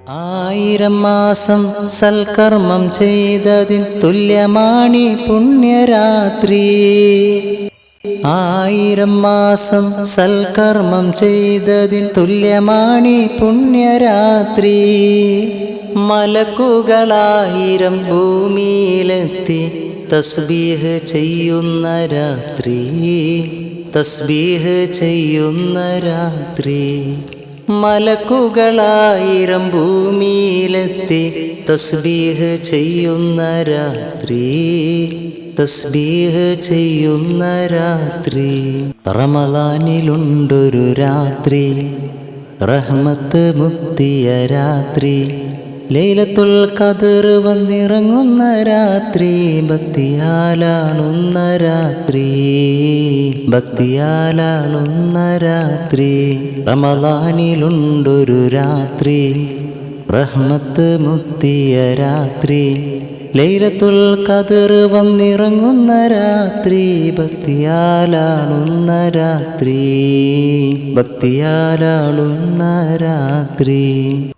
ആയിരം മാസം സൽക്കർമ്മം ചെയ്തതിൻ തുല്യമാണി പുണ്യരാത്രി. ആയിരം മാസം സൽക്കർമ്മം ചെയ്തതിൻ തുല്യമാണി പുണ്യരാത്രി. മലക്കുകളായിരം ഭൂമിയിലെത്തി തസ്ബീഹ് ചെയ്യുന്ന രാത്രി, തസ്ബീഹ് ചെയ്യുന്ന രാത്രി. മലക്കുകളായിരം ഭൂമിയിലെത്തി തസ്ബീഹ് ചെയ്യുന്ന രാത്രി, തസ്ബീഹ് ചെയ്യുന്ന രാത്രി. റമളാനിലുണ്ടൊരു രാത്രി, റഹ്മത്ത് മുത്തിയ രാത്രി. ലൈലത്തുൽ ഖദ്ർ വന്നിറങ്ങുന്ന രാത്രി, ഭക്തിയാലാളുന്ന രാത്രി, ഭക്തിയാലാളുന്ന രാത്രി. റമളാനിലുണ്ടൊരു രാത്രി, റഹ്മത്ത് മുത്തിയ രാത്രി. ലൈലത്തുൽ ഖദ്ർ വന്നിറങ്ങുന്ന രാത്രി, ഭക്തിയാലാളുന്ന രാത്രി, ഭക്തിയാലാളുന്ന രാത്രി.